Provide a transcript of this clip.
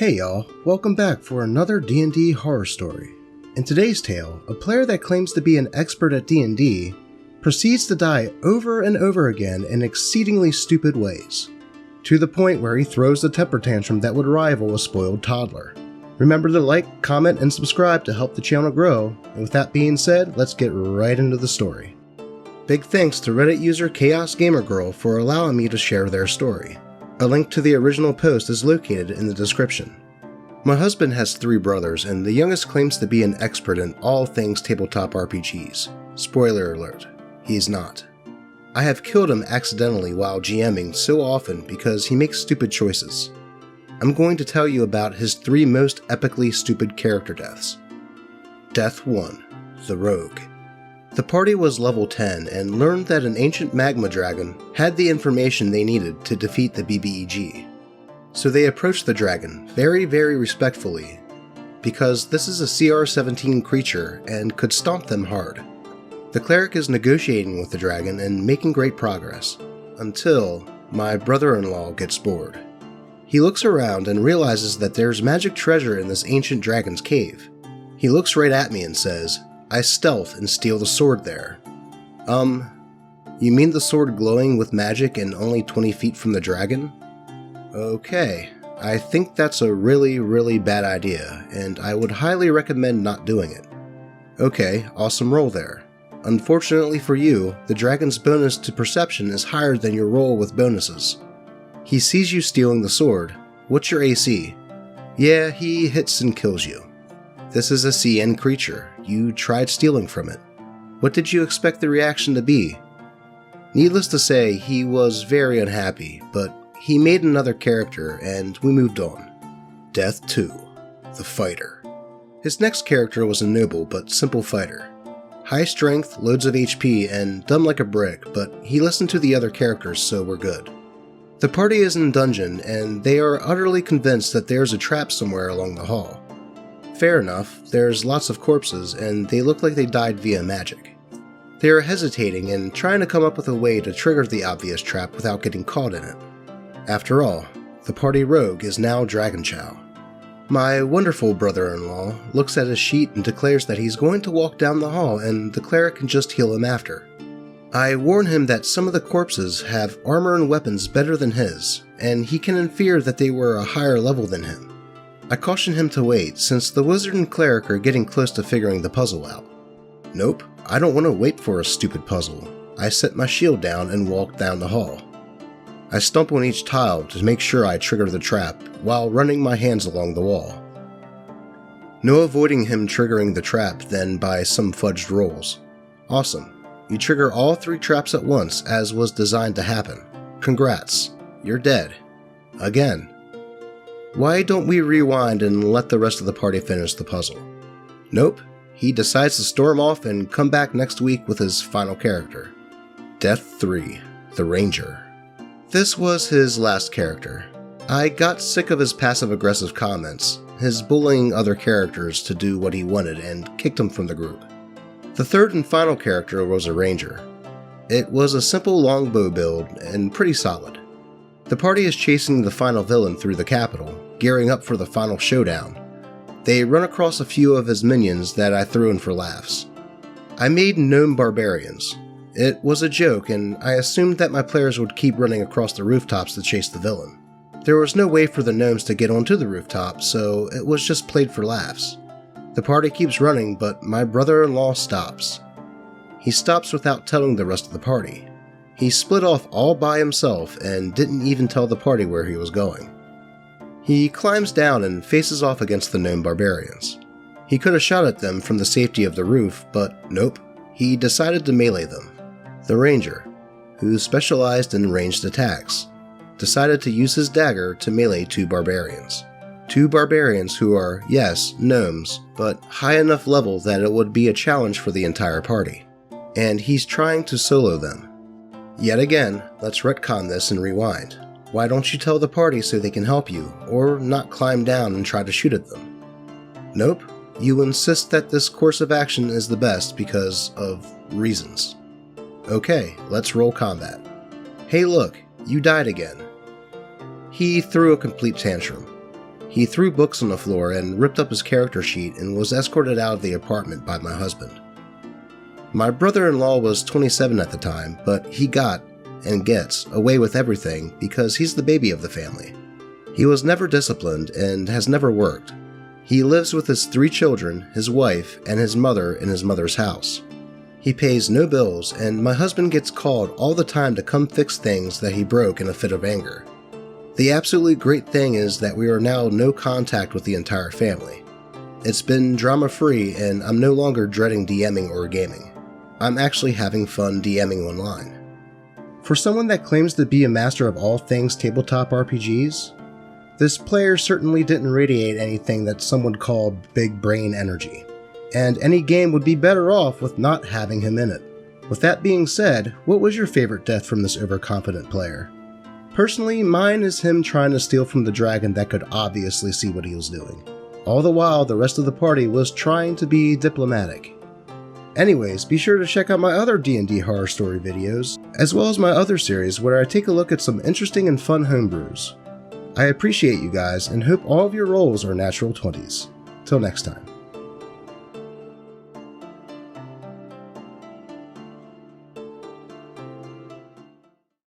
Hey y'all, welcome back for another D&D horror story. In today's tale, a player that claims to be an expert at D&D proceeds to die over and over again in exceedingly stupid ways, to the point where he throws a temper tantrum that would rival a spoiled toddler. Remember to like, comment, and subscribe to help the channel grow, and with that being said, let's get right into the story. Big thanks to Reddit user Chaos Gamer Girl for allowing me to share their story. A link to the original post is located in the description. My husband has 3 brothers, and the youngest claims to be an expert in all things tabletop RPGs. Spoiler alert, he's not. I have killed him accidentally while GMing so often because he makes stupid choices. I'm going to tell you about his 3 most epically stupid character deaths. Death 1. The Rogue. The party was level 10 and learned that an ancient magma dragon had the information they needed to defeat the BBEG. So they approached the dragon very respectfully, because this is a CR-17 creature and could stomp them hard. The cleric is negotiating with the dragon and making great progress, until my brother-in-law gets bored. He looks around and realizes that there's magic treasure in this ancient dragon's cave. He looks right at me and says, "I stealth and steal the sword there." You mean the sword glowing with magic and only 20 feet from the dragon? Okay, I think that's a really bad idea, and I would highly recommend not doing it. Okay, awesome roll there. Unfortunately for you, the dragon's bonus to perception is higher than your roll with bonuses. He sees you stealing the sword. What's your AC? Yeah, he hits and kills you. This is a CN creature. You tried stealing from it. What did you expect the reaction to be? Needless to say, he was very unhappy, but he made another character and we moved on. Death 2. The Fighter. His next character was a noble but simple fighter. High strength, loads of HP, and dumb like a brick, but he listened to the other characters, so we're good. The party is in a dungeon and they are utterly convinced that there's a trap somewhere along the hall. Fair enough, there's lots of corpses and they look like they died via magic. They are hesitating and trying to come up with a way to trigger the obvious trap without getting caught in it. After all, the party rogue is now Dragon Chow. My wonderful brother-in-law looks at his sheet and declares that he's going to walk down the hall and the cleric can just heal him after. I warn him that some of the corpses have armor and weapons better than his, and he can infer that they were a higher level than him. I caution him to wait, since the wizard and cleric are getting close to figuring the puzzle out. Nope, I don't want to wait for a stupid puzzle. I set my shield down and walk down the hall. I stomp on each tile to make sure I trigger the trap, while running my hands along the wall. No avoiding him triggering the trap then by some fudged rolls. Awesome, you trigger all 3 traps at once as was designed to happen. Congrats, you're dead. Again. Why don't we rewind and let the rest of the party finish the puzzle? Nope, he decides to storm off and come back next week with his final character. Death 3. The Ranger. This was his last character. I got sick of his passive-aggressive comments, his bullying other characters to do what he wanted, and kicked him from the group. The third and final character was a ranger. It was a simple longbow build and pretty solid. The party is chasing the final villain through the capital, gearing up for the final showdown. They run across a few of his minions that I threw in for laughs. I made gnome barbarians. It was a joke, and I assumed that my players would keep running across the rooftops to chase the villain. There was no way for the gnomes to get onto the rooftop, so it was just played for laughs. The party keeps running, but my brother-in-law stops. He stops without telling the rest of the party. He split off all by himself and didn't even tell the party where he was going. He climbs down and faces off against the gnome barbarians. He could have shot at them from the safety of the roof, but nope, he decided to melee them. The ranger, who specialized in ranged attacks, decided to use his dagger to melee 2 barbarians. 2 barbarians who are, yes, gnomes, but high enough level that it would be a challenge for the entire party. And he's trying to solo them. Yet again, let's retcon this and rewind. Why don't you tell the party so they can help you, or not climb down and try to shoot at them? Nope, you insist that this course of action is the best because of reasons. Okay, let's roll combat. Hey look, you died again. He threw a complete tantrum. He threw books on the floor and ripped up his character sheet and was escorted out of the apartment by my husband. My brother-in-law was 27 at the time, but he got, and gets, away with everything because he's the baby of the family. He was never disciplined and has never worked. He lives with his 3 children, his wife, and his mother in his mother's house. He pays no bills, and my husband gets called all the time to come fix things that he broke in a fit of anger. The absolutely great thing is that we are now no contact with the entire family. It's been drama-free, and I'm no longer dreading DMing or gaming. I'm actually having fun DMing online. For someone that claims to be a master of all things tabletop RPGs, this player certainly didn't radiate anything that some would call big brain energy, and any game would be better off with not having him in it. With that being said, what was your favorite death from this overconfident player? Personally, mine is him trying to steal from the dragon that could obviously see what he was doing. All the while, the rest of the party was trying to be diplomatic. Anyways, be sure to check out my other D&D horror story videos, as well as my other series where I take a look at some interesting and fun homebrews. I appreciate you guys and hope all of your rolls are natural 20s. Till next time.